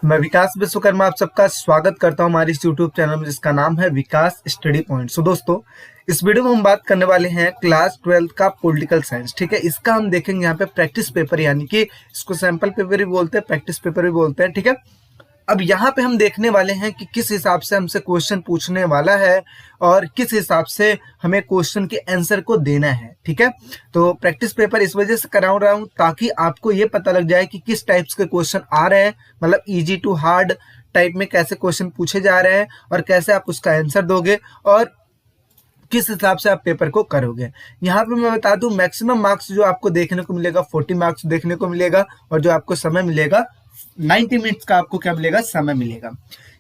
मैं विकास विश्वकर्मा आप सबका स्वागत करता हूं हमारे इस यूट्यूब चैनल में जिसका नाम है विकास स्टडी पॉइंट। दोस्तों, इस वीडियो में हम बात करने वाले हैं क्लास 12 का पॉलिटिकल साइंस। ठीक है, इसका हम देखेंगे यहाँ पे प्रैक्टिस पेपर, यानी कि इसको सैंपल पेपर भी बोलते हैं, प्रैक्टिस पेपर भी बोलते हैं। ठीक है, अब यहाँ पे हम देखने वाले हैं कि किस हिसाब से हमसे क्वेश्चन पूछने वाला है और किस हिसाब से हमें क्वेश्चन के आंसर को देना है। ठीक है, तो प्रैक्टिस पेपर इस वजह से करा रहा हूँ ताकि आपको ये पता लग जाए कि किस टाइप्स के क्वेश्चन आ रहे हैं, मतलब इजी टू हार्ड टाइप में कैसे क्वेश्चन पूछे जा रहे हैं और कैसे आप उसका आंसर दोगे और किस हिसाब से आप पेपर को करोगे। यहाँ पे मैं बता दूं, मैक्सिमम मार्क्स जो आपको देखने को मिलेगा 40 मार्क्स देखने को मिलेगा और जो आपको समय मिलेगा 90 मिनट्स का आपको क्या मिलेगा, समय मिलेगा।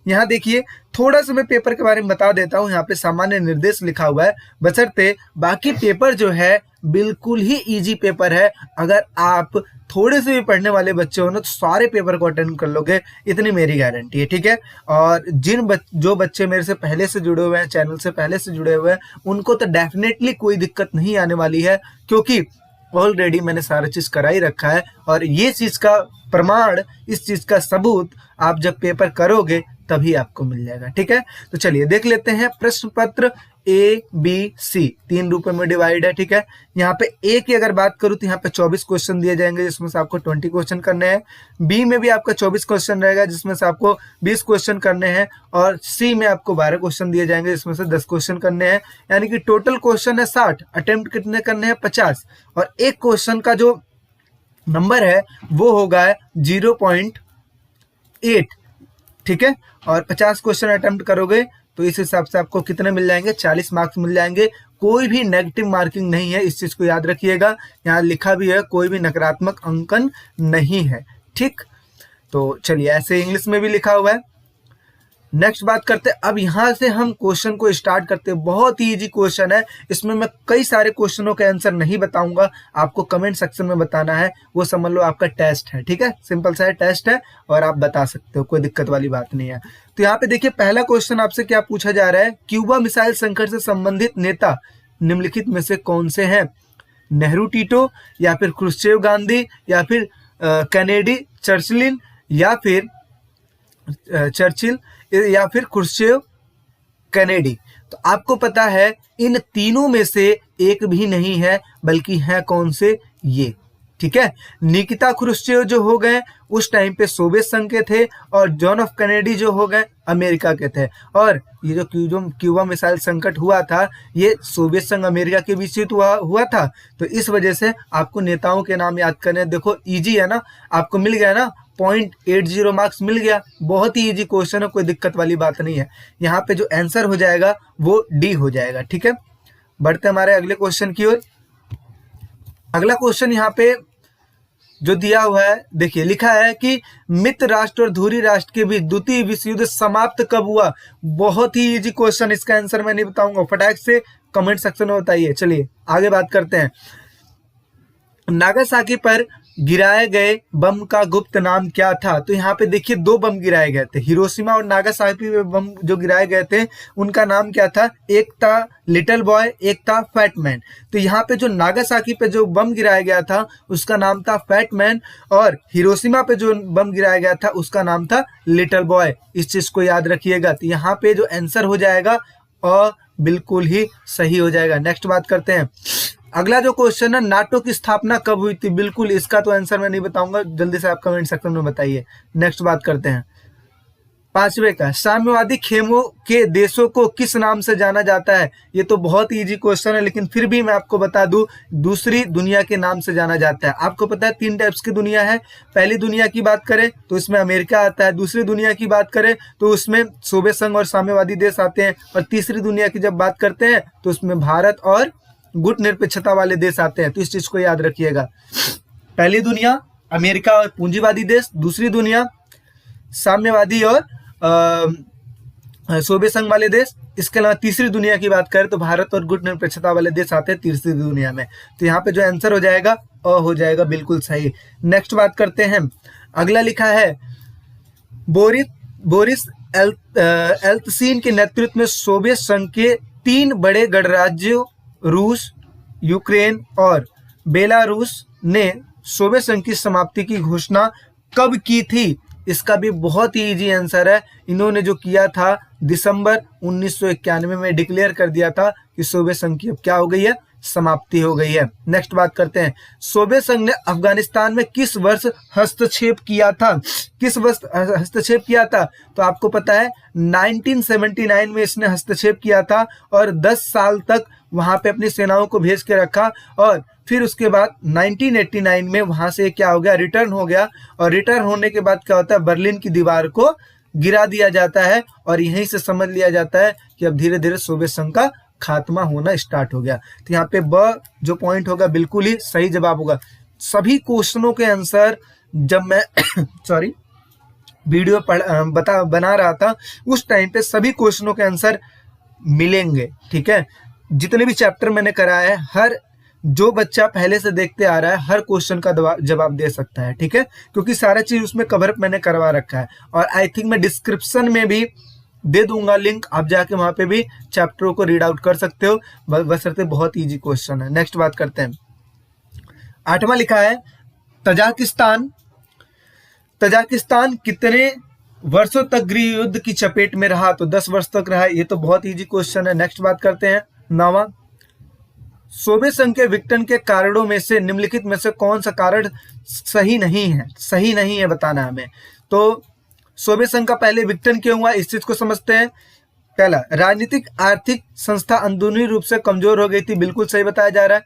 यहाँ देखिए, थोड़ा सा मैं पेपर के बारे में बता देता हूँ। यहाँ पे सामान्य निर्देश लिखा हुआ है, बशर्ते बाकी पेपर जो है बिल्कुल ही इजी पेपर है। अगर आप थोड़े से भी पढ़ने वाले बच्चे हो ना तो सारे पेपर को अटेंड कर लोगे, इतनी मेरी गारंटी है। ठीक है, और जो बच्चे मेरे से पहले से जुड़े हुए हैं, चैनल से पहले से जुड़े हुए हैं, उनको तो डेफिनेटली कोई दिक्कत नहीं आने वाली है, क्योंकि ऑलरेडी मैंने सारा चीज करा ही रखा है। और ये चीज का प्रमाण, इस चीज का सबूत आप जब पेपर करोगे तभी आपको मिल जाएगा। ठीक है, तो चलिए देख लेते हैं। प्रश्न पत्र A, B, C 3 रूपों में डिवाइड है। ठीक है, यहाँ पे A की अगर बात करूँ तो यहाँ पे 24 क्वेश्चन दिए जाएंगे जिसमें से आपको 20 क्वेश्चन करने हैं। B में भी आपका 24 क्वेश्चन रहेगा जिसमें से आपको 20 क्वेश्चन करने हैं और C में आपको 12 क्वेश्चन दिए जाएंगे जिसमें से 10 क्वेश्चन करने हैं। यानी कि टोटल क्वेश्चन है 60, अटेम्प्ट कितने करने हैं 50, और एक क्वेश्चन का जो नंबर है वो होगा 0.8। ठीक है, और 50 क्वेश्चन अटेम्प्ट करोगे तो इस हिसाब से आपको कितने मिल जाएंगे, 40 मार्क्स मिल जाएंगे। कोई भी नेगेटिव मार्किंग नहीं है, इस चीज को याद रखिएगा। यहाँ लिखा भी है कोई भी नकारात्मक अंकन नहीं है। ठीक, तो चलिए, ऐसे इंग्लिश में भी लिखा हुआ है। नेक्स्ट बात करते हैं। अब यहाँ से हम क्वेश्चन को स्टार्ट करते हैं। बहुत ही इजी क्वेश्चन है, इसमें मैं कई सारे क्वेश्चनों के आंसर नहीं बताऊंगा, आपको कमेंट सेक्शन में बताना है। वो समझ लो आपका टेस्ट है। ठीक है, सिंपल सा टेस्ट है और आप बता सकते हो, कोई दिक्कत वाली बात नहीं है। तो यहाँ पे देखिए, पहला क्वेश्चन आपसे क्या पूछा जा रहा है, क्यूबा मिसाइल संकट से संबंधित नेता निम्नलिखित में से कौन से हैं? नेहरू टीटो, या फिर क्रुश्चेव गांधी, या फिर कैनेडी चर्चिल, या फिर क्रुश्चेव कैनेडी। तो आपको पता है इन तीनों में से एक भी नहीं है, बल्कि है कौन से, ये। ठीक है, निकिता क्रुश्चेव जो हो गए उस टाइम पे सोवियत संघ के थे और जॉन एफ कैनेडी जो हो गए अमेरिका के थे। और ये जो क्यूबा मिसाइल संकट हुआ था ये सोवियत संघ अमेरिका के बीच हुआ था। तो इस वजह से आपको नेताओं के नाम याद करने, देखो इजी है ना, आपको मिल गया ना, 0.80 मार्क्स मिल गया। बहुत ही इजी क्वेश्चन है, कोई दिक्कत वाली बात नहीं है। यहाँ पे जो आंसर हो जाएगा वो डी हो जाएगा। ठीक है, बढ़ते हमारे अगले क्वेश्चन की ओर। अगला क्वेश्चन यहाँ पे जो दिया हुआ है, देखिए लिखा है कि मित्र राष्ट्र और धुरी राष्ट्र के बीच द्वितीय विश्व युद्ध समाप्त कब हुआ? बहुत ही इजी क्वेश्चन, इसका आंसर मैं नहीं बताऊंगा, फटाक से कमेंट सेक्शन में बताइए। चलिए आगे बात करते हैं। नागासाकी पर गिराए गए बम का गुप्त नाम क्या था? तो यहाँ पे देखिए 2 बम गिराए गए थे, हिरोशिमा और नागासाकी पे बम जो गिराए गए थे उनका नाम क्या था? एक था लिटिल बॉय, एक था फैट मैन। तो यहाँ पे जो नागासाकी पे जो बम गिराया गया था उसका नाम था फैट मैन, और हिरोशिमा पे जो बम गिराया गया था उसका नाम था लिटिल बॉय। इस चीज को याद रखिएगा। तो यहाँ पे जो आंसर हो जाएगा और बिल्कुल ही सही हो जाएगा। नेक्स्ट बात करते हैं। अगला जो क्वेश्चन है, नाटो की स्थापना कब हुई थी? बिल्कुल इसका तो आंसर मैं नहीं बताऊंगा, जल्दी से आप कमेंट सेक्शन में बताइए। नेक्स्ट बात करते हैं 5वें का, साम्यवादी खेमों के देशों को किस नाम से जाना जाता है? ये तो बहुत ही इजी क्वेश्चन है, लेकिन फिर भी मैं आपको बता दूं, दूसरी दुनिया के नाम से जाना जाता है। आपको पता है 3 टाइप्स की दुनिया है। पहली दुनिया की बात करें तो इसमें अमेरिका आता है, दूसरी दुनिया की बात करें तो उसमें सोवियत संघ और साम्यवादी देश आते हैं, और तीसरी दुनिया की जब बात करते हैं तो उसमें भारत और गुट निरपेक्षता वाले देश आते हैं। तो इस चीज को याद रखिएगा। पहली दुनिया अमेरिका और पूंजीवादी देश, दूसरी दुनिया साम्यवादी और सोवियत संघ वाले देश। इसके अलावा तीसरी दुनिया की बात करें तो भारत और गुट निरपेक्षता वाले देश आते हैं तीसरी दुनिया में। तो यहाँ पे जो आंसर हो जाएगा अ हो जाएगा, बिल्कुल सही। नेक्स्ट बात करते हैं। अगला लिखा है, बोरिस एल्त्सिन के नेतृत्व में सोवियत संघ के 3 बड़े गणराज्यों रूस, यूक्रेन और बेलारूस ने सोवियत संघ की समाप्ति की घोषणा कब की थी? इसका भी बहुत ही इजी आंसर है। इन्होंने जो किया था दिसंबर 1991 में डिक्लेयर कर दिया था कि सोवियत संघ की अब क्या हो गई है, समाप्ति हो गई है। नेक्स्ट बात करते हैं, सोवियत संघ ने अफगानिस्तान में किस वर्ष हस्तक्षेप किया था? किस वर्ष हस्तक्षेप किया था? तो आपको पता है 1979 में इसने हस्तक्षेप किया था और 10 साल तक वहां पे अपनी सेनाओं को भेज के रखा और फिर उसके बाद 1989 में वहां से क्या हो गया, रिटर्न हो गया। और रिटर्न होने के बाद क्या होता है, बर्लिन की दीवार को गिरा दिया जाता है और यहीं से समझ लिया जाता है कि अब धीरे धीरे सोवियत संघ का खात्मा होना स्टार्ट हो गया। तो यहाँ पे ब जो पॉइंट होगा बिल्कुल ही सही जवाब होगा। सभी क्वेश्चनों के आंसर जब मैं सॉरी वीडियो बना रहा था उस टाइम पे सभी क्वेश्चनों के आंसर मिलेंगे, ठीक है। जितने भी चैप्टर मैंने कराया है, हर जो बच्चा पहले से देखते आ रहा है हर क्वेश्चन का जवाब दे सकता है, ठीक है, क्योंकि सारा चीज उसमें कवर अप मैंने करवा रखा है। और आई थिंक मैं डिस्क्रिप्शन में भी दे दूंगा लिंक, आप जाके वहां पे भी चैप्टरों को रीड आउट कर सकते हो, बशर्ते बहुत इजी क्वेश्चन है। नेक्स्ट बात करते हैं, 8वां लिखा है तजाकिस्तान। तजाकिस्तान कितने वर्षों तक गृह युद्ध की चपेट में रहा? तो 10 वर्ष तक रहा। ये तो बहुत इजी क्वेश्चन है। नेक्स्ट बात करते हैं, 9वां, सोवियत संघ के विघटन के कारणों में से निम्नलिखित में से कौन सा कारण सही नहीं है? सही नहीं है बताना हमें। तो सोवियत संघ का पहले विघटन क्यों हुआ, इस चीज को समझते हैं। पहला, राजनीतिक आर्थिक संस्था अंदरूनी रूप से कमजोर हो गई थी, बिल्कुल सही बताया जा रहा है।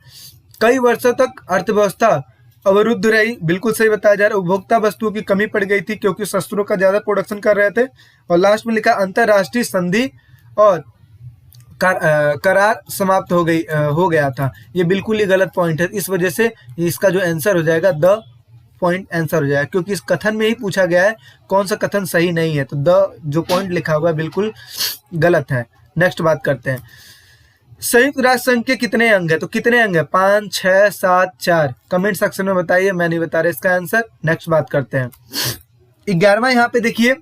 कई वर्षों तक अर्थव्यवस्था अवरुद्ध रही, बिल्कुल सही बताया जा रहा है। उपभोक्ता वस्तुओं की कमी पड़ गई थी क्योंकि शस्त्रों का ज्यादा प्रोडक्शन कर रहे थे। और लास्ट में लिखा अंतरराष्ट्रीय संधि और करार समाप्त हो गया था। ये बिल्कुल ही गलत पॉइंट है, इस वजह से इसका जो आंसर हो जाएगा द पॉइंट आंसर हो जाएगा, क्योंकि इस कथन में ही पूछा गया है कौन सा कथन सही नहीं है। तो द जो पॉइंट लिखा हुआ है बिल्कुल गलत है। नेक्स्ट बात करते हैं, संयुक्त राष्ट्र संघ के कितने अंग है? तो कितने अंग है? 5, 6, 7, 4। कमेंट सेक्शन में बताइए, मैं नहीं बता रहा इसका आंसर। नेक्स्ट बात करते हैं, 11वां यहाँ पे देखिए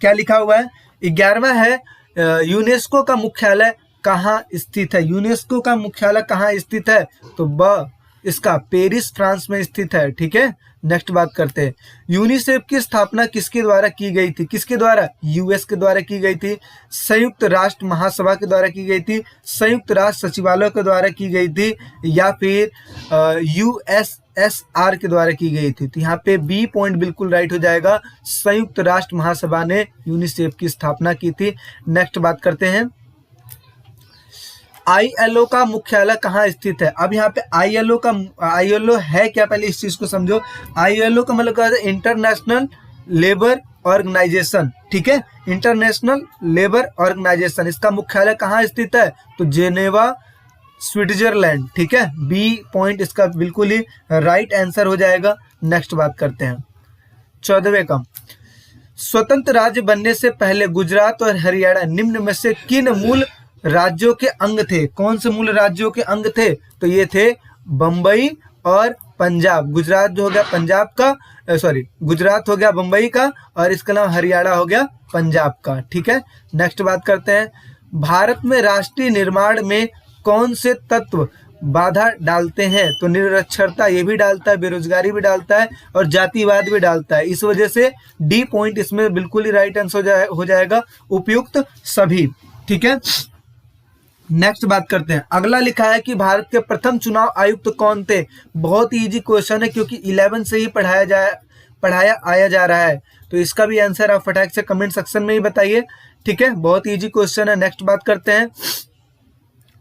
क्या लिखा हुआ है। 11वां है यूनेस्को का मुख्यालय कहाँ स्थित है? यूनेस्को का मुख्यालय कहाँ स्थित है? तो ब इसका पेरिस फ्रांस में स्थित है, ठीक है। नेक्स्ट बात करते हैं, यूनिसेफ की स्थापना किसके द्वारा की गई थी? किसके द्वारा? यूएस के द्वारा की गई थी, संयुक्त राष्ट्र महासभा के द्वारा की गई थी, संयुक्त राष्ट्र सचिवालय के द्वारा की गई थी, या फिर यूएसएसआर के द्वारा की गई थी? तो यहाँ पे बी पॉइंट बिल्कुल राइट हो जाएगा, संयुक्त राष्ट्र महासभा ने यूनिसेफ की स्थापना की थी। नेक्स्ट बात करते हैं, आईएलओ का मुख्यालय कहाँ स्थित है? अब यहाँ पे आईएलओ है क्या, पहले इस चीज को समझो। आईएलओ का मतलब क्या है? इंटरनेशनल लेबर ऑर्गेनाइजेशन, ठीक है, इंटरनेशनल लेबर ऑर्गेनाइजेशन। इसका मुख्यालय कहाँ स्थित है? तो जेनेवा, स्विट्जरलैंड, ठीक है। बी पॉइंट इसका बिल्कुल ही राइट आंसर हो जाएगा। नेक्स्ट बात करते हैं, 14वें का, स्वतंत्र राज्य बनने से पहले गुजरात और हरियाणा निम्न में से किन मूल राज्यों के अंग थे? कौन से मूल राज्यों के अंग थे? तो ये थे बंबई और पंजाब। गुजरात जो हो गया पंजाब का, गुजरात हो गया बंबई का, और इसका नाम हरियाणा हो गया पंजाब का, ठीक है। नेक्स्ट बात करते हैं, भारत में राष्ट्रीय निर्माण में कौन से तत्व बाधा डालते हैं? तो निरक्षरता ये भी डालता है, बेरोजगारी भी डालता है, और जातिवाद भी डालता है। इस वजह से डी पॉइंट इसमें बिल्कुल ही राइट आंसर हो जाएगा, उपयुक्त सभी, ठीक है। नेक्स्ट बात करते हैं, अगला लिखा है कि भारत के प्रथम चुनाव आयुक्त कौन थे? बहुत ही इजी क्वेश्चन है, क्योंकि 11 से ही पढ़ाया आया जा रहा है। तो इसका भी आंसर आप फटाक से कमेंट सेक्शन में ही बताइए, ठीक है, बहुत इजी क्वेश्चन है। नेक्स्ट बात करते हैं,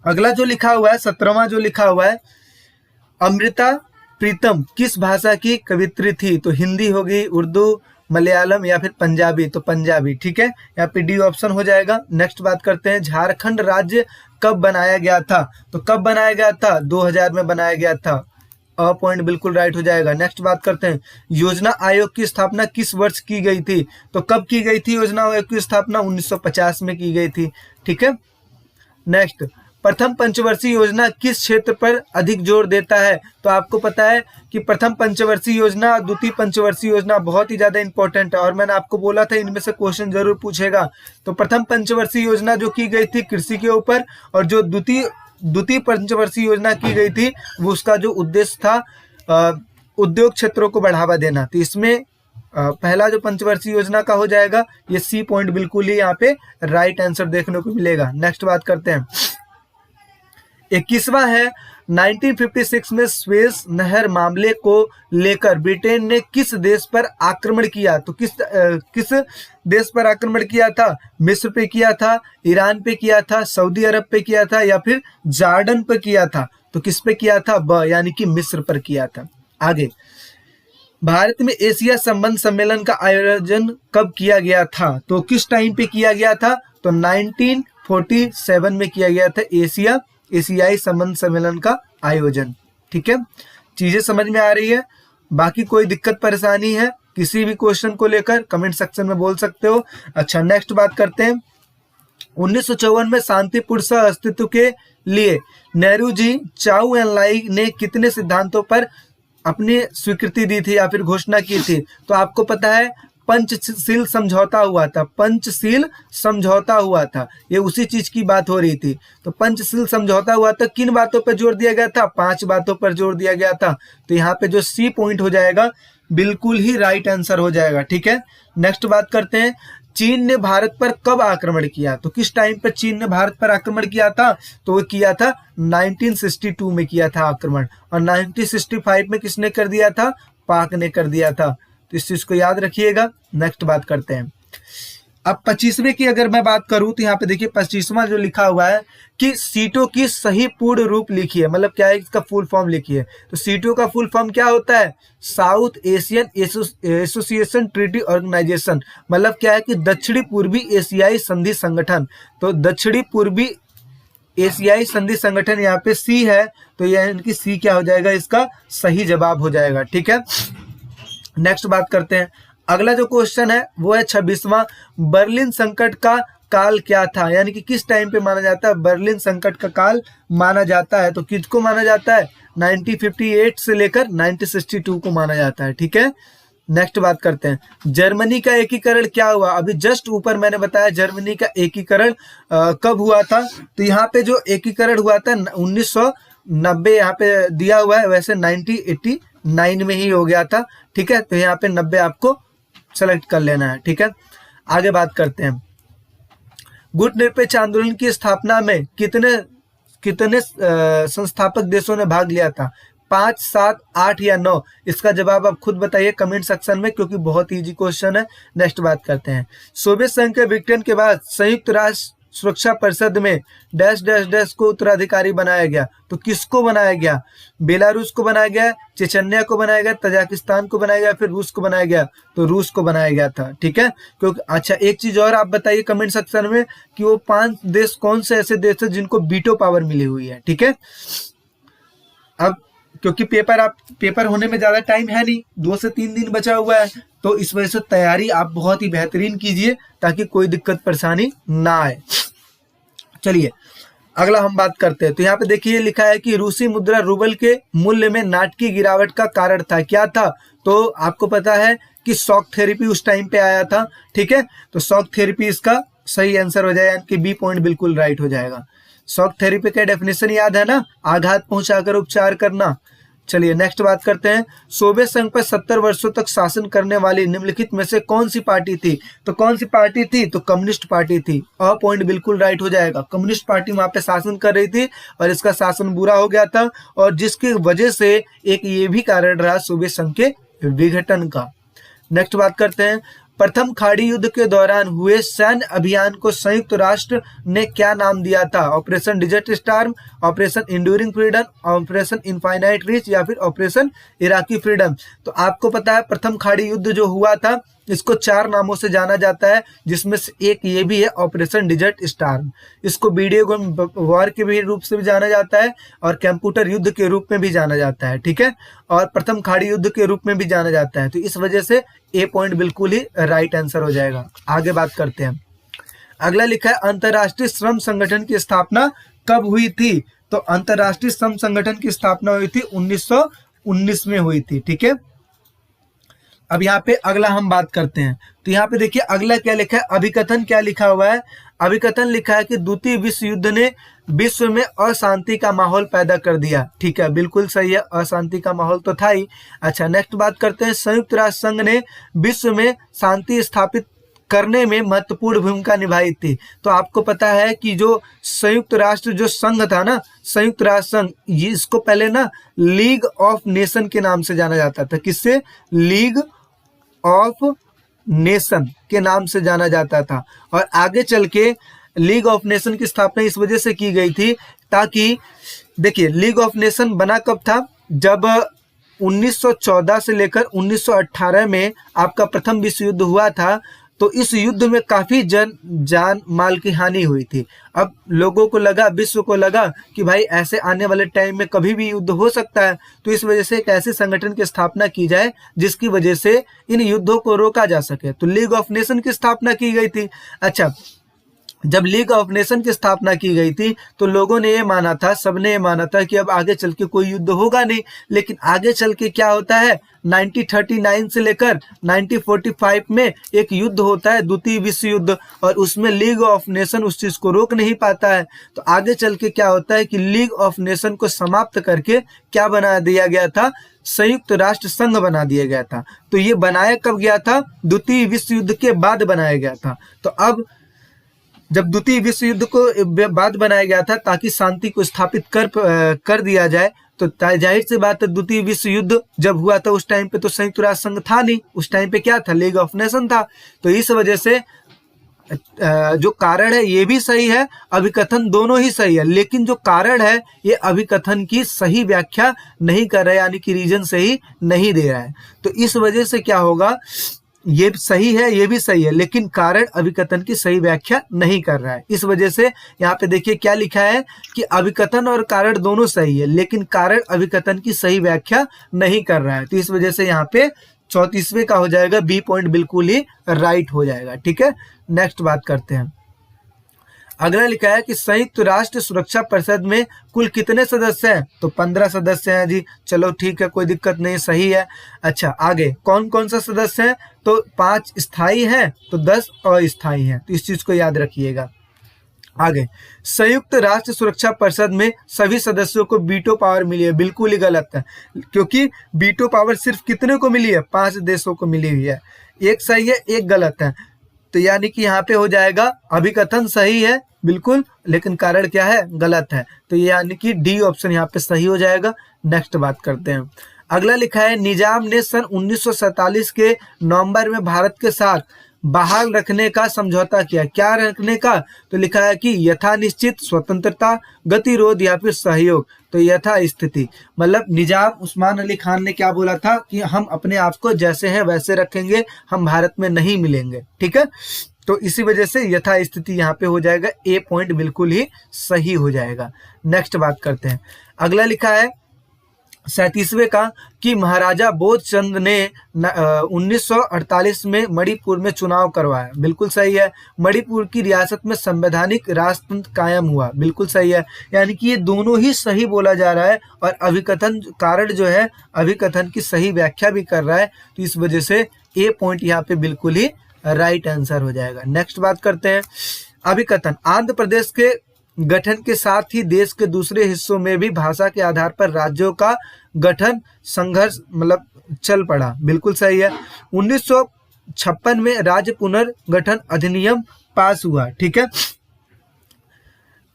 अगला जो लिखा हुआ है 17वां जो लिखा हुआ है, अमृता प्रीतम किस भाषा की कवित्री थी? तो हिंदी होगी, उर्दू, मलयालम या फिर पंजाबी? तो पंजाबी, ठीक है, यहाँ पे डी ऑप्शन हो जाएगा। नेक्स्ट बात करते हैं, झारखंड राज्य कब बनाया गया था? तो कब बनाया गया था? 2000 में बनाया गया था। अ पॉइंट बिल्कुल राइट हो जाएगा। नेक्स्ट बात करते हैं, योजना आयोग की स्थापना किस वर्ष की गई थी? तो कब की गई थी योजना आयोग की स्थापना? 1950 में की गई थी, ठीक है। नेक्स्ट, प्रथम पंचवर्षीय योजना किस क्षेत्र पर अधिक जोर देता है? तो आपको पता है कि प्रथम पंचवर्षीय योजना, द्वितीय पंचवर्षीय योजना बहुत ही ज्यादा इंपॉर्टेंट है, और मैंने आपको बोला था इनमें से क्वेश्चन जरूर पूछेगा। तो प्रथम पंचवर्षीय योजना जो की गई थी कृषि के ऊपर, और जो द्वितीय पंचवर्षीय योजना की गई थी वो उसका जो उद्देश्य था उद्योग क्षेत्रों को बढ़ावा देना। तो इसमें पहला जो पंचवर्षीय योजना का हो जाएगा, ये सी पॉइंट बिल्कुल ही यहाँ पे राइट आंसर देखने को मिलेगा। नेक्स्ट बात करते हैं, 21वां है 1956 में स्वेज नहर मामले को लेकर ब्रिटेन ने किस देश पर आक्रमण किया? तो किस देश पर आक्रमण किया था? मिस्र पे किया था, ईरान पे किया था, सऊदी अरब पे किया था या फिर जॉर्डन पे किया था? तो किस पे किया था? ब यानी कि मिस्र पर किया था। आगे, भारत में एशिया संबंध सम्मेलन का आयोजन कब किया गया था? तो किस टाइम पे किया गया था? तो 1947 में किया गया था एशियाई संबंध सम्मेलन का आयोजन। ठीक है, चीजें समझ में आ रही है? बाकी कोई दिक्कत परेशानी है किसी भी क्वेश्चन को लेकर कमेंट सेक्शन में बोल सकते हो। अच्छा, नेक्स्ट बात करते हैं, 1954 में शांतिपूर्ण सह अस्तित्व के लिए नेहरू जी, चाउ एन लाई ने कितने सिद्धांतों पर अपनी स्वीकृति दी थी या फिर घोषणा की थी? तो आपको पता है पंचशील समझौता हुआ था, पंचशील समझौता हुआ था, ये उसी चीज की बात हो रही थी। तो पंचशील समझौता हुआ था, किन बातों पर जोर दिया गया था? 5 बातों पर जोर दिया गया था। तो यहाँ पे जो सी पॉइंट हो जाएगा बिल्कुल ही राइट आंसर हो जाएगा। ठीक है, नेक्स्ट बात करते हैं, चीन ने भारत पर कब आक्रमण किया? तो किस टाइम पर चीन ने भारत पर आक्रमण किया था? तो वो किया था 1962 में किया था आक्रमण, और 1965 में किसने कर दिया था? पाक ने कर दिया था। तो इस चीज को याद रखिएगा। नेक्स्ट बात करते हैं, अब 25वें की अगर मैं बात करूं तो यहाँ पे देखिए 25वां जो लिखा हुआ है कि सीटों की सही पूर्ण रूप लिखिए, मतलब क्या है, इसका फुल फॉर्म लिखिए। तो सीटों का फुल फॉर्म क्या होता है? South Asian association treaty organisation, मतलब क्या है कि दक्षिणी पूर्वी एशियाई संधि संगठन। तो दक्षिणी पूर्वी एशियाई संधि संगठन यहाँ पे सी है, तो यानी कि सी क्या हो जाएगा? इसका सही जवाब हो जाएगा। ठीक है, नेक्स्ट बात करते हैं, अगला जो क्वेश्चन है वो है 26वां, बर्लिन संकट का काल क्या था? यानी कि किस टाइम पे माना जाता है बर्लिन संकट का काल माना जाता है? तो किसको माना जाता है? 1958 से लेकर 1962 को माना जाता है। ठीक है, नेक्स्ट बात करते हैं, जर्मनी का एकीकरण क्या हुआ? अभी जस्ट ऊपर मैंने बताया जर्मनी का एकीकरण कब हुआ था। तो यहाँ पे जो एकीकरण हुआ था 1990 यहाँ पे दिया हुआ है, वैसे 1989 में ही हो गया था। ठीक है, तो यहाँ पे 90 आपको सेलेक्ट कर लेना है। ठीक है, आगे बात करते हैं, गुट निरपेक्ष आंदोलन की स्थापना में कितने संस्थापक देशों ने भाग लिया था? 5, 7, 8 या 9? इसका जवाब आप खुद बताइए कमेंट सेक्शन में, क्योंकि बहुत इजी क्वेश्चन है। नेक्स्ट बात करते हैं, सोवियत संघ के विघटन के बाद संयुक्त राष्ट्र सुरक्षा परिषद में डैश डैश डैश को उत्तराधिकारी बनाया गया। तो किसको बनाया गया? बेलारूस को बनाया गया, चेचन्या को बनाया गया, तजाकिस्तान को बनाया गया, फिर रूस को बनाया गया? तो रूस को बनाया गया था। ठीक है, क्योंकि अच्छा एक चीज और आप बताइए कमेंट सेक्शन में कि वो 5 देश कौन से ऐसे देश है जिनको वीटो पावर मिली हुई है। ठीक है, अब क्योंकि पेपर होने में ज्यादा टाइम है नहीं, 2 से 3 दिन बचा हुआ है, तो इस वजह से तैयारी आप बहुत ही बेहतरीन कीजिए ताकि कोई दिक्कत परेशानी ना आए। चलिए अगला हम बात करते हैं, तो यहाँ पे देखिए लिखा है कि रूसी मुद्रा रूबल के मूल्य में नाटकीय गिरावट का कारण था। क्या था? तो आपको पता है कि शॉक थेरेपी उस टाइम पे आया था। ठीक है, तो शॉक थेरेपी इसका सही आंसर हो जाएगा, यानी कि बी पॉइंट बिल्कुल राइट हो जाएगा। शॉक थेरेपी का डेफिनेशन याद है ना? आघात पहुंचाकर उपचार करना। चलिए नेक्स्ट बात करते हैं, सोवियत संघ पर 70 वर्षों तक शासन करने वाली निम्नलिखित में से कौन सी पार्टी थी? तो कौन सी पार्टी थी? तो कम्युनिस्ट पार्टी थी। अ पॉइंट बिल्कुल राइट हो जाएगा। कम्युनिस्ट पार्टी वहां पे शासन कर रही थी और इसका शासन बुरा हो गया था, और जिसकी वजह से एक ये भी कारण रहा सोवियत संघ के विघटन का। नेक्स्ट बात करते हैं, प्रथम खाड़ी युद्ध के दौरान हुए सैन्य अभियान को संयुक्त राष्ट्र ने क्या नाम दिया था? Operation desert storm, operation enduring freedom, operation infinite reach या फिर ऑपरेशन इराकी फ्रीडम? तो आपको पता है प्रथम खाड़ी युद्ध जो हुआ था इसको 4 नामों से जाना जाता है, जिसमें से एक ये भी है ऑपरेशन डिजर्ट स्टार्म। इसको वीडियो गेम वॉर के भी रूप से भी जाना जाता है और कंप्यूटर युद्ध के रूप में भी जाना जाता है। ठीक है, और प्रथम खाड़ी युद्ध के रूप में भी जाना जाता है। तो इस वजह से ए पॉइंट बिल्कुल ही राइट आंसर हो जाएगा। आगे बात करते हैं, अगला लिखा है अंतर्राष्ट्रीय श्रम संगठन की स्थापना कब हुई थी? तो अंतर्राष्ट्रीय श्रम संगठन की स्थापना हुई थी 1919 में हुई थी। ठीक है, अब यहाँ पे अगला हम बात करते हैं, तो यहाँ पे देखिए अगला क्या लिखा है, अभिकथन क्या लिखा हुआ है, अभिकथन लिखा है कि द्वितीय विश्व युद्ध ने विश्व में अशांति का माहौल पैदा कर दिया। ठीक है, बिल्कुल सही है, अशांति का माहौल तो था ही। अच्छा, नेक्स्ट बात करते हैं, संयुक्त राष्ट्र संघ ने विश्व में शांति स्थापित करने में महत्वपूर्ण भूमिका निभाई थी। तो आपको पता है कि जो संयुक्त राष्ट्र जो संघ था ना, संयुक्त राष्ट्र संघ, इसको पहले ना लीग ऑफ नेशन के नाम से जाना जाता था। किससे? लीग ऑफ नेशन के नाम से जाना जाता था। और आगे चल के लीग ऑफ नेशन की स्थापना इस वजह से की गई थी ताकि, देखिए, लीग ऑफ नेशन बना कब था? जब 1914 से लेकर 1918 में आपका प्रथम विश्व युद्ध हुआ था। तो इस युद्ध में काफी जान माल की हानि हुई थी। अब लोगों को लगा, विश्व को लगा कि भाई ऐसे आने वाले टाइम में कभी भी युद्ध हो सकता है। तो इस वजह से एक ऐसे संगठन की स्थापना की जाए जिसकी वजह से इन युद्धों को रोका जा सके। तो लीग ऑफ नेशन की स्थापना की गई थी। अच्छा, जब लीग ऑफ नेशन की स्थापना की गई थी तो लोगों ने ये माना था, सबने ये माना था कि अब आगे चल के कोई युद्ध होगा नहीं। लेकिन आगे चल के क्या होता है, 1939 से लेकर 1945 में एक युद्ध होता है, द्वितीय विश्व युद्ध, और उसमें लीग ऑफ नेशन उस चीज को रोक नहीं पाता है। तो आगे चल के क्या होता है कि लीग ऑफ नेशन को समाप्त करके क्या बना दिया गया था? संयुक्त राष्ट्र संघ बना दिया गया था। तो ये बनाया कब गया था? द्वितीय विश्व युद्ध के बाद बनाया गया था। तो अब जब द्वितीय विश्व युद्ध को बाद बनाया गया था ताकि शांति को स्थापित कर दिया जाए, तो जाहिर सी बात है, द्वितीय विश्व युद्ध जब हुआ था उस टाइम पे तो संयुक्त राष्ट्र संघ था नहीं, उस टाइम पे क्या था? लीग ऑफ नेशन था। तो इस वजह से जो कारण है ये भी सही है, अभिकथन दोनों ही सही है, लेकिन जो कारण है ये अभिकथन की सही व्याख्या नहीं कर रहा है, यानी कि रीजन सही नहीं दे रहा है। तो इस वजह से क्या होगा, ये सही है, ये भी सही है, लेकिन कारण अभिकथन की सही व्याख्या नहीं कर रहा है। इस वजह से यहाँ पे देखिए क्या लिखा है कि अभिकथन और कारण दोनों सही है, लेकिन कारण अभिकथन की सही व्याख्या नहीं कर रहा है। तो इस वजह से यहाँ पे 34वें का हो जाएगा बी पॉइंट, बिल्कुल ही राइट हो जाएगा। ठीक है, नेक्स्ट बात करते हैं। अगला लिखा है कि संयुक्त राष्ट्र सुरक्षा परिषद में कुल कितने सदस्य हैं? तो 15 सदस्य हैं जी। चलो ठीक है, कोई दिक्कत नहीं, सही है। अच्छा, आगे कौन कौन सा सदस्य हैं? तो 5 स्थायी हैं, तो 10 अस्थायी हैं। तो इस चीज को याद रखिएगा। आगे, संयुक्त राष्ट्र सुरक्षा परिषद में सभी सदस्यों को वीटो पावर मिली है। बिल्कुल ही गलत है, क्योंकि वीटो पावर सिर्फ कितने को मिली है? 5 देशों को मिली हुई है। एक सही है, एक गलत है। तो यानी कि यहाँ पे हो जाएगा अभिकथन सही है बिल्कुल, लेकिन कारण क्या है? गलत है। तो ये यानी कि डी ऑप्शन यहाँ पे सही हो जाएगा। नेक्स्ट बात करते हैं। अगला लिखा है, निजाम ने सन 1947 के नवंबर में भारत के साथ बहाल रखने का समझौता किया। क्या रखने का? तो लिखा है कि यथानिश्चित स्वतंत्रता, गतिरोध या फिर सहयोग। तो यथा स्थिति मतलब निजाम उस्मान अली खान ने क्या बोला था कि हम अपने आप को जैसे हैं वैसे रखेंगे, हम भारत में नहीं मिलेंगे। ठीक है, तो इसी वजह से यथा स्थिति यहाँ पे हो जाएगा, ए पॉइंट बिल्कुल ही सही हो जाएगा। नेक्स्ट बात करते हैं। अगला लिखा है 37वें का कि महाराजा बोधचंद ने 1948 में मणिपुर में चुनाव करवाया। बिल्कुल सही है। मणिपुर की रियासत में संवैधानिक राजतंत्र कायम हुआ। बिल्कुल सही है। यानी कि ये दोनों ही सही बोला जा रहा है और अभिकथन कारण जो है अभिकथन की सही व्याख्या भी कर रहा है। तो इस वजह से ए पॉइंट यहाँ पे बिल्कुल ही राइट आंसर हो जाएगा। नेक्स्ट बात करते हैं। अभिकथन आंध्र प्रदेश के गठन के साथ ही देश के दूसरे हिस्सों में भी भाषा के आधार पर राज्यों का गठन संघर्ष मतलब चल पड़ा। बिल्कुल सही है। 1956 में राज्य पुनर्गठन अधिनियम पास हुआ। ठीक है,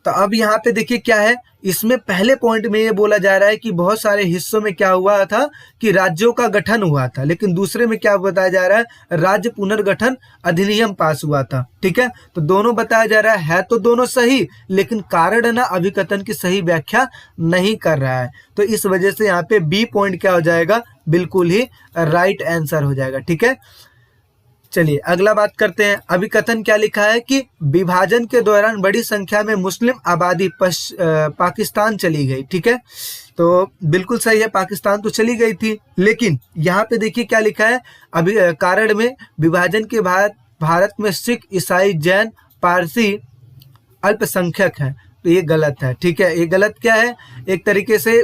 तो अब यहाँ पे देखिए क्या है, इसमें पहले पॉइंट में ये बोला जा रहा है कि बहुत सारे हिस्सों में क्या हुआ था कि राज्यों का गठन हुआ था, लेकिन दूसरे में क्या बताया जा रहा है, राज्य पुनर्गठन अधिनियम पास हुआ था। ठीक है, तो दोनों बताया जा रहा है तो दोनों सही, लेकिन कारण ना अभिकथन की सही व्याख्या नहीं कर रहा है। तो इस वजह से यहाँ पे बी पॉइंट क्या हो जाएगा, बिल्कुल ही राइट आंसर हो जाएगा। ठीक है, चलिए अगला बात करते हैं। अभिकथन क्या लिखा है कि विभाजन के दौरान बड़ी संख्या में मुस्लिम आबादी पाकिस्तान चली गई। ठीक है, तो बिल्कुल सही है, पाकिस्तान तो चली गई थी, लेकिन यहाँ पे देखिए क्या लिखा है, अभी कारण में विभाजन के बाद भारत में सिख, ईसाई, जैन, पारसी अल्पसंख्यक है। तो ये गलत है। ठीक है, ये गलत क्या है, एक तरीके से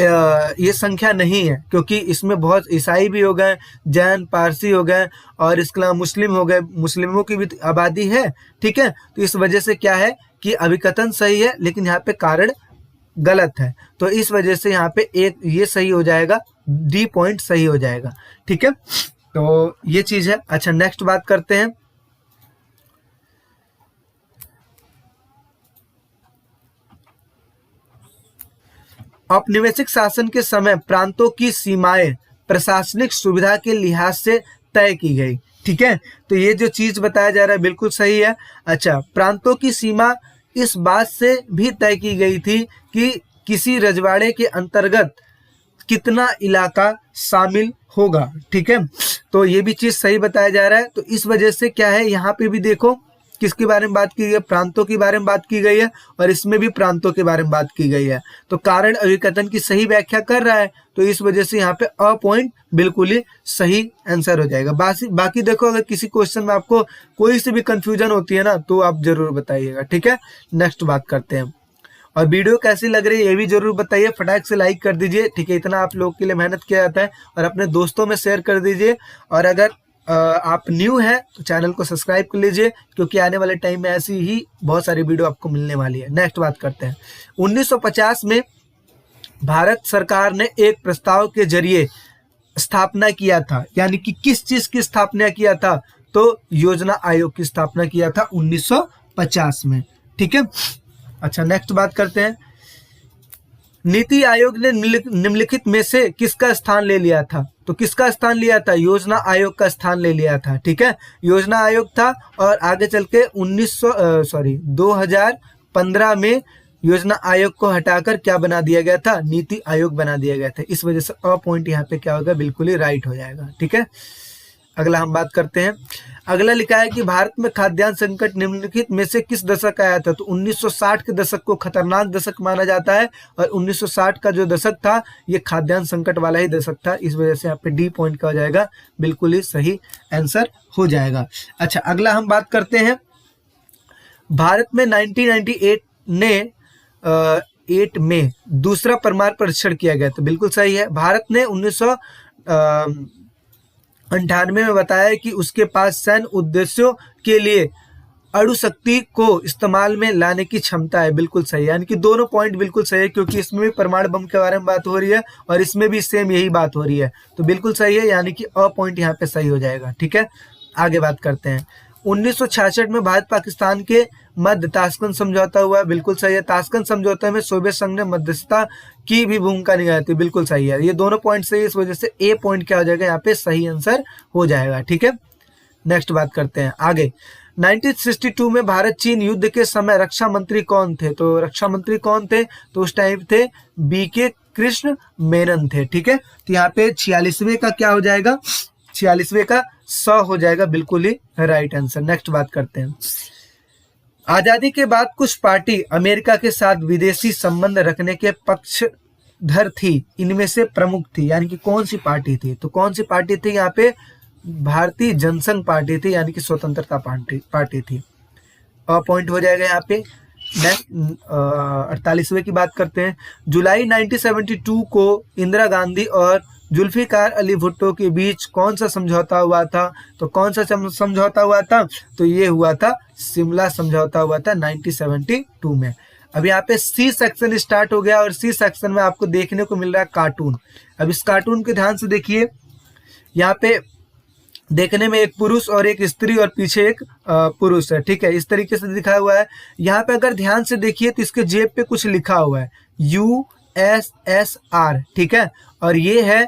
ये संख्या नहीं है, क्योंकि इसमें बहुत ईसाई भी हो गए, जैन पारसी हो गए, और इसके अलावा मुस्लिम हो गए, मुस्लिमों की भी आबादी है। ठीक है, तो इस वजह से क्या है कि अभिकथन सही है, लेकिन यहाँ पे कारण गलत है, तो इस वजह से यहाँ पे एक ये सही हो जाएगा, डी पॉइंट सही हो जाएगा। ठीक है, तो ये चीज है। अच्छा, नेक्स्ट बात करते हैं। औपनिवेशिक शासन के समय प्रांतों की सीमाएं प्रशासनिक सुविधा के लिहाज से तय की गई। ठीक है, तो ये जो चीज बताया जा रहा है बिल्कुल सही है। अच्छा, प्रांतों की सीमा इस बात से भी तय की गई थी कि किसी रजवाड़े के अंतर्गत कितना इलाका शामिल होगा। ठीक है, तो ये भी चीज सही बताया जा रहा है। तो इस वजह से क्या है, यहाँ पे भी देखो किसके बारे में बात की गई है, प्रांतों के बारे में बात की गई है, और इसमें भी प्रांतों के बारे में बात की गई है। तो कारण अभिकथन की सही व्याख्या कर रहा है, तो इस वजह से यहाँ पे अ पॉइंट बिल्कुल ही सही आंसर हो जाएगा। बाकी देखो, अगर किसी क्वेश्चन में आपको कोई सी भी कंफ्यूजन होती है ना, तो आप जरूर बताइएगा। ठीक है, नेक्स्ट बात करते हैं। और वीडियो कैसी लग रही है ये भी जरूर बताइए, फटाक से लाइक कर dीजिए। ठीक है, इतना आप लोगों के लिए मेहनत किया जाता है, और अपने दोस्तों में शेयर कर दीजिए। और अगर आप न्यू हैं तो चैनल को सब्सक्राइब कर लीजिए, क्योंकि आने वाले टाइम में ऐसी ही बहुत सारी वीडियो आपको मिलने वाली है। नेक्स्ट बात करते हैं। 1950 में भारत सरकार ने एक प्रस्ताव के जरिए स्थापना किया था, यानी कि किस चीज की स्थापना किया था, तो योजना आयोग की स्थापना किया था 1950 में। ठीक है, अच्छा नेक्स्ट बात करते हैं। नीति आयोग ने निम्नलिखित में से किसका स्थान ले लिया था, तो किसका स्थान लिया था, योजना आयोग का स्थान ले लिया था। ठीक है, योजना आयोग था, और आगे चल के 2015 में योजना आयोग को हटाकर क्या बना दिया गया था, नीति आयोग बना दिया गया था। इस वजह से अ पॉइंट यहाँ पे क्या होगा, बिल्कुल ही राइट हो जाएगा। ठीक है, अगला हम बात करते हैं। अगला लिखा है कि भारत में खाद्यान्न संकट निम्नलिखित में से किस दशक आया था, तो 1960 के दशक को खतरनाक दशक माना जाता है, और 1960 का जो दशक था ये खाद्यान्न संकट वाला ही दशक था। इस वजह से यहाँ पे डी पॉइंट का हो जाएगा, बिल्कुल ही सही आंसर हो जाएगा। अच्छा, अगला हम बात करते हैं। भारत में 1998 में दूसरा परमाणु परीक्षण किया गया था, बिल्कुल सही है। भारत ने 1998 में बताया कि उसके पास सैन्य उद्देश्यों के लिए अणु शक्ति को इस्तेमाल में लाने की क्षमता है, बिल्कुल सही है। यानी कि दोनों पॉइंट बिल्कुल सही है, क्योंकि इसमें भी परमाणु बम के बारे में बात हो रही है, और इसमें भी सेम यही बात हो रही है, तो बिल्कुल सही है, यानी कि अ पॉइंट यहाँ पे सही हो जाएगा। ठीक है, आगे बात करते हैं। 1966 में भारत पाकिस्तान के मध्य ताशकंद समझौता हुआ, बिल्कुल सही है। ताशकंद समझौते में सोवियत संघ ने मध्यस्थता की भी भूमिका निभाई थी, बिल्कुल सही है। ये दोनों पॉइंट सही है, इस वजह से ए पॉइंट क्या हो जाएगा, यहाँ पे सही आंसर हो जाएगा। ठीक है, नेक्स्ट बात करते हैं आगे। 1962 में भारत चीन युद्ध के समय रक्षा मंत्री कौन थे, तो रक्षा मंत्री कौन थे, तो उस टाइम थे बीके कृष्ण मेनन थे। ठीक है, तो यहाँ पे 46वें का क्या हो जाएगा, 46वें का 100 हो जाएगा, बिल्कुल ही राइट आंसर। नेक्स्ट बात करते हैं। आजादी के बाद कुछ पार्टी अमेरिका के साथ विदेशी संबंध रखने के पक्षधर थी, इनमें से प्रमुख थी, यानी कि कौन सी पार्टी थी, तो कौन सी पार्टी थी, यहाँ पे भारतीय जनसंघ पार्टी थी, यानी कि स्वतंत्रता पार्टी थी। पॉइंट हो जाएगा यहाँ पे। 48वें की बात करते हैं। जुलाई 1972 को इंदिरा गांधी और जुल्फिकार अली भुट्टो के बीच कौन सा समझौता हुआ था, तो कौन सा समझौता हुआ था, तो ये हुआ था शिमला समझौता हुआ था 1972 में। अब यहाँ पे सी सेक्शन स्टार्ट हो गया, और सी सेक्शन में आपको देखने को मिल रहा है कार्टून। अब इस कार्टून के ध्यान से देखिए, यहाँ पे देखने में एक पुरुष और एक स्त्री और पीछे एक पुरुष है। ठीक है, इस तरीके से दिखा हुआ है। यहाँ पे अगर ध्यान से देखिए तो इसके जेब पे कुछ लिखा हुआ है USSR। ठीक है, और ये है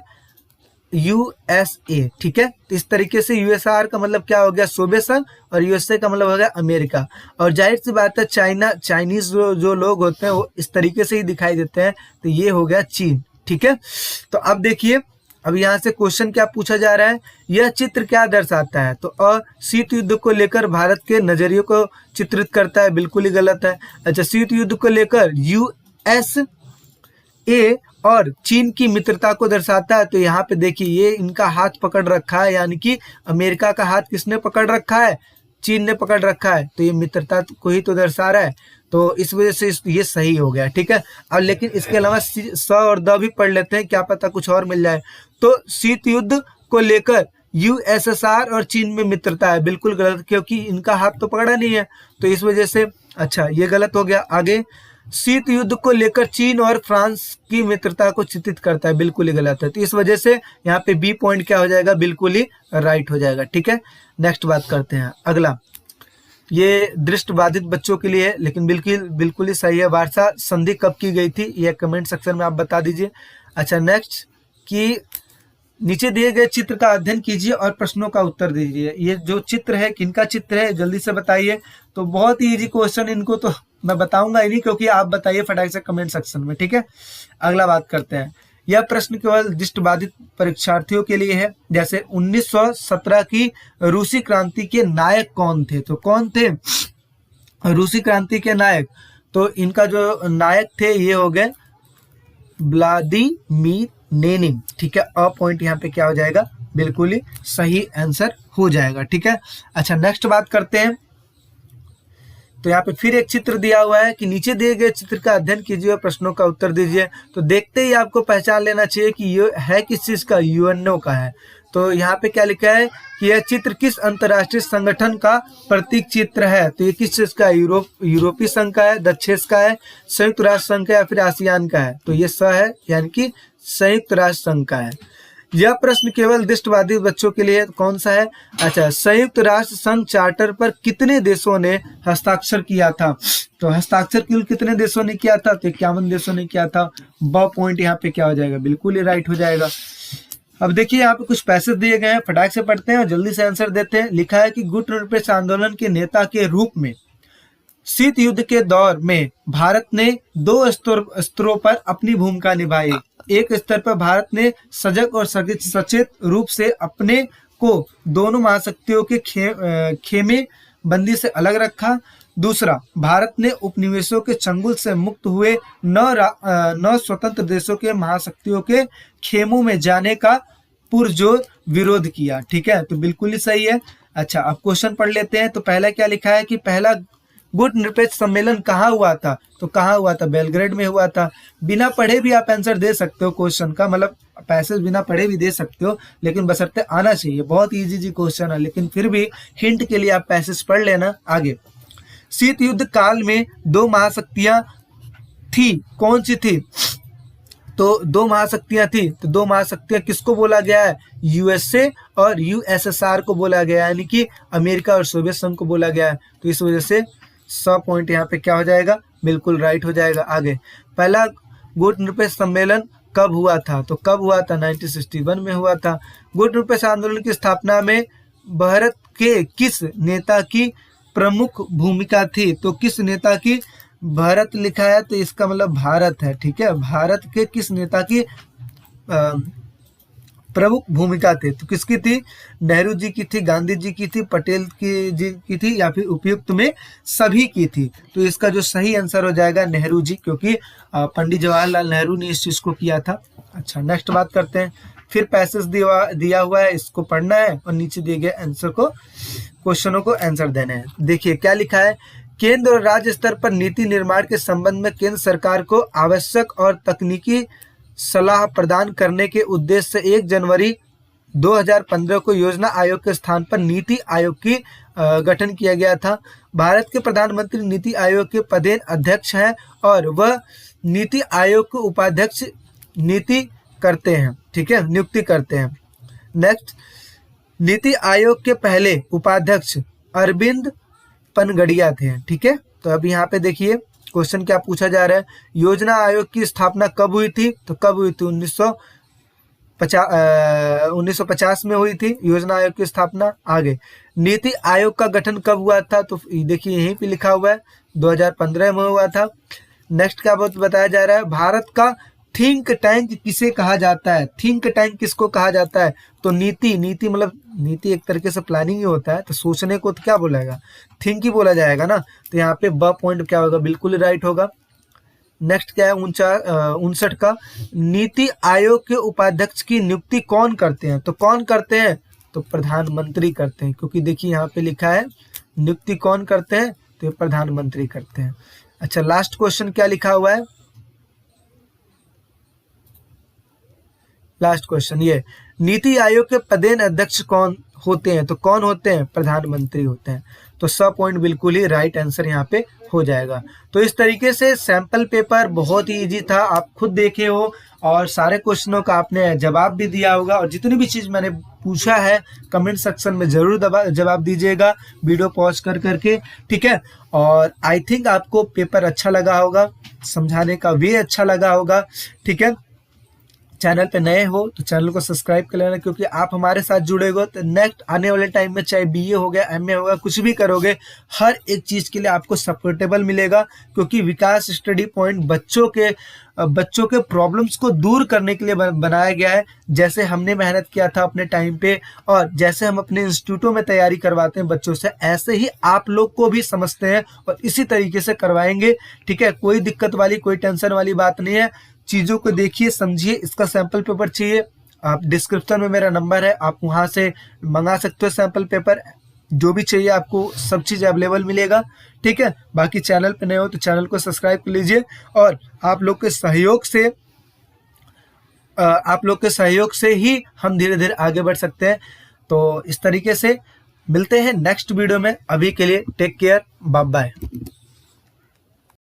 USA। ठीक है, तो इस तरीके से USSR का मतलब क्या हो गया, सोवियत संघ, और USA का मतलब हो गया अमेरिका। और जाहिर सी बात है चाइनीज जो लोग होते हैं वो इस तरीके से ही दिखाई देते हैं, तो ये हो गया चीन। ठीक है, तो अब देखिए, अब यहाँ से क्वेश्चन क्या पूछा जा रहा है, यह चित्र क्या दर्शाता है, तो शीत युद्ध को लेकर भारत के नजरिए को चित्रित करता है, बिल्कुल ही गलत है। अच्छा, शीत युद्ध को लेकर USA और चीन की मित्रता को दर्शाता है, तो यहाँ पे देखिए ये इनका हाथ पकड़ रखा है, यानी कि अमेरिका का हाथ किसने पकड़ रखा है, चीन ने पकड़ रखा है, तो ये मित्रता को ही तो दर्शा रहा है, तो इस वजह से ये सही हो गया, ठीक है। अब लेकिन इसके अलावा स और द भी पढ़ लेते हैं, क्या पता कुछ और मिल जाए। तो शीत युद्ध को लेकर यूएसएसआर और चीन में मित्रता है, बिल्कुल गलत, क्योंकि इनका हाथ तो पकड़ा नहीं है, तो इस वजह से अच्छा ये गलत हो गया। आगे, शीत युद्ध को लेकर चीन और फ्रांस की मित्रता को चित्रित करता है, बिल्कुल ही गलत है, तो इस वजह से यहाँ पे बी पॉइंट क्या हो जाएगा, बिल्कुल ही राइट हो जाएगा, ठीक है। नेक्स्ट बात करते हैं, अगला ये दृष्टिबाधित बच्चों के लिए है, लेकिन बिल्कुल ही सही है। वार्सा संधि कब की गई थी, ये कमेंट सेक्शन में आप बता दीजिए। अच्छा, नेक्स्ट कि नीचे दिए गए चित्र का अध्ययन कीजिए और प्रश्नों का उत्तर दीजिए। ये जो चित्र है किनका चित्र है, जल्दी से बताइए। तो बहुत ही इजी क्वेश्चन, इनको तो मैं बताऊंगा ही नहीं, क्योंकि आप बताइए फटाक से कमेंट सेक्शन में, ठीक है। अगला बात करते हैं, यह प्रश्न केवल दृष्टिबाधित परीक्षार्थियों के लिए है। जैसे 1917 की रूसी क्रांति के नायक कौन थे, तो कौन थे रूसी क्रांति के नायक, तो इनका जो नायक थे ये हो गए व्लादिमीर लेनिन, ठीक है। अ पॉइंट यहाँ पे क्या हो जाएगा, बिल्कुल ही सही आंसर हो जाएगा, ठीक है। अच्छा, नेक्स्ट बात करते हैं, तो यहाँ पे फिर एक चित्र दिया हुआ है कि नीचे दिए गए चित्र का अध्ययन कीजिए और प्रश्नों का उत्तर दीजिए। तो देखते ही आपको पहचान लेना चाहिए कि ये है किस चीज का, यूएनओ का है। तो यहाँ पे क्या लिखा है कि यह चित्र किस अंतर्राष्ट्रीय संगठन का प्रतीक चित्र है, तो ये किस चीज का है, यूरोपीय संघ का है, दक्षेश का है, संयुक्त राष्ट्र संघ का या फिर आसियान का है, तो ये स है, यानी कि संयुक्त राष्ट्र संघ का है। यह प्रश्न केवल दृष्टिबाधित बच्चों के लिए, कौन सा है, अच्छा, संयुक्त राष्ट्र संघ चार्टर पर कितने देशों ने हस्ताक्षर किया था, तो हस्ताक्षर केवल कितने देशों ने किया था, तो 51 देशों ने किया था। ब पॉइंट यहाँ पे क्या हो जाएगा, बिल्कुल ही राइट हो जाएगा। अब देखिए यहाँ पे कुछ पैसेज दिए गए हैं, फटाक से पढ़ते हैं और जल्दी से आंसर देते हैं। लिखा है कि गुट निरपेक्ष आंदोलन के नेता के रूप में शीत युद्ध के दौर में भारत ने 2 स्तरों पर अपनी भूमिका निभाई। एक स्तर पर भारत ने सजग और सचेत रूप से अपने को दोनों महाशक्तियों के खेमे बंदी से अलग रखा। दूसरा, भारत ने उपनिवेशों के चंगुल से मुक्त हुए 9 स्वतंत्र देशों के महाशक्तियों के खेमों में जाने का पुरजोर विरोध किया, ठीक है, तो बिल्कुल ही सही है। अच्छा, अब क्वेश्चन पढ़ लेते हैं। तो पहला क्या लिखा है कि पहला गुट निरपेक्ष सम्मेलन कहाँ हुआ था, तो कहाँ हुआ था, बेलग्रेड में हुआ था। बिना पढ़े भी आप आंसर दे सकते हो क्वेश्चन का, मतलब पैसेज बिना पढ़े भी दे सकते हो, लेकिन बशर्ते आना चाहिए। बहुत इजी क्वेश्चन है, लेकिन फिर भी हिंट के लिए आप पैसेज पढ़ लेना। आगे, शीत युद्ध काल में 2 महाशक्तियां थी, कौन सी थी, तो 2 महाशक्तियां थी। तो 2 महाशक्तियां किसको बोला गया है, यूएसए और यूएसएसआर को बोला गया है, यानी कि अमेरिका और सोवियत संघ को बोला गया है। तो इस वजह से 100 पॉइंट यहाँ पे क्या हो जाएगा, बिल्कुल राइट हो जाएगा। आगे, पहला गुट निरपेक्ष सम्मेलन कब हुआ था, तो कब हुआ था, 1961 में हुआ था। गुट निरपेक्ष आंदोलन की स्थापना में भारत के किस नेता की प्रमुख भूमिका थी, तो किस नेता की, भारत लिखा है तो इसका मतलब भारत है, ठीक है। भारत के किस नेता की प्रमुख भूमिका थी, तो किसकी थी, नेहरू जी की थी, गांधी जी की थी, पटेल की थी, या फिर उपयुक्त में सभी की थी। तो इसका जो सही आंसर हो जाएगा नेहरू जी, क्योंकि पंडित जवाहरलाल नेहरू ने इस चीज को किया था। अच्छा, नेक्स्ट बात करते हैं। फिर पैसेज दिया हुआ है, इसको पढ़ना है और नीचे दिए गए आंसर को, क्वेश्चनों को आंसर देना है। देखिए क्या लिखा है, केंद्र और राज्य स्तर पर नीति निर्माण के संबंध में केंद्र सरकार को आवश्यक और तकनीकी सलाह प्रदान करने के उद्देश्य से 1 जनवरी 2015 को योजना आयोग के स्थान पर नीति आयोग की गठन किया गया था। भारत के प्रधानमंत्री नीति आयोग के पदेन अध्यक्ष हैं और वह नीति आयोग के उपाध्यक्ष नीति करते हैं, ठीक है, नियुक्ति करते हैं। नेक्स्ट, नीति आयोग के पहले उपाध्यक्ष अरविंद पनगड़िया थे, ठीक है। तो अब यहाँ पे देखिए क्वेश्चन क्या पूछा जा रहा है, योजना आयोग की स्थापना कब हुई थी, तो कब हुई थी, 1950 में हुई थी योजना आयोग की स्थापना। आगे, नीति आयोग का गठन कब हुआ था, तो देखिए यहीं पे लिखा हुआ है 2015 में हुआ था। नेक्स्ट क्या बताया जा रहा है, भारत का थिंक टैंक किसे कहा जाता है, थिंक टैंक किसको कहा जाता है, तो नीति मतलब नीति एक तरीके से प्लानिंग ही होता है, तो सोचने को तो क्या बोलेगा, थिंक ही बोला जाएगा ना। तो यहाँ पे ब पॉइंट क्या होगा, बिल्कुल राइट होगा। नेक्स्ट क्या है 59 का, नीति आयोग के उपाध्यक्ष की नियुक्ति कौन करते हैं, तो कौन करते हैं, तो प्रधानमंत्री करते हैं, क्योंकि देखिए यहाँ पे लिखा है नियुक्ति कौन करते हैं? तो ये प्रधानमंत्री करते हैं। अच्छा, लास्ट क्वेश्चन क्या लिखा हुआ है? लास्ट क्वेश्चन ये, नीति आयोग के पदेन अध्यक्ष कौन होते हैं? तो कौन होते हैं? प्रधानमंत्री होते हैं। तो 100 पॉइंट बिल्कुल ही राइट आंसर यहाँ पे हो जाएगा। तो इस तरीके से सैंपल पेपर बहुत ही इजी था, आप खुद देखे हो और सारे क्वेश्चनों का आपने जवाब भी दिया होगा, और जितनी भी चीज मैंने पूछा है कमेंट सेक्शन में जरूर जवाब दीजिएगा वीडियो पॉज कर करके, ठीक है। और आई थिंक आपको पेपर अच्छा लगा होगा, समझाने का वे अच्छा लगा होगा, ठीक है। चैनल पे नए हो तो चैनल को सब्सक्राइब कर लेना, क्योंकि आप हमारे साथ जुड़ेगो तो नेक्स्ट आने वाले टाइम में चाहे बीए हो गया, एमए होगा, कुछ भी करोगे, हर एक चीज के लिए आपको सपोर्टेबल मिलेगा, क्योंकि विकास स्टडी पॉइंट बच्चों के प्रॉब्लम्स को दूर करने के लिए बनाया गया है। जैसे हमने मेहनत किया था अपने टाइम पे, और जैसे हम अपने इंस्टीट्यूटों में तैयारी करवाते हैं बच्चों से, ऐसे ही आप लोग को भी समझते हैं और इसी तरीके से करवाएंगे, ठीक है। कोई दिक्कत वाली, कोई टेंशन वाली बात नहीं है। चीजों को देखिए, समझिए। इसका सैंपल पेपर चाहिए, आप डिस्क्रिप्शन में मेरा नंबर है, आप वहां से मंगा सकते हो सैंपल पेपर। जो भी चाहिए आपको सब चीज अवेलेबल मिलेगा, ठीक है। बाकी चैनल पे नए हो तो चैनल को सब्सक्राइब कर लीजिए, और आप लोग के सहयोग से ही हम धीरे धीरे आगे बढ़ सकते हैं। तो इस तरीके से मिलते हैं नेक्स्ट वीडियो में। अभी के लिए टेक केयर, बाय बाय।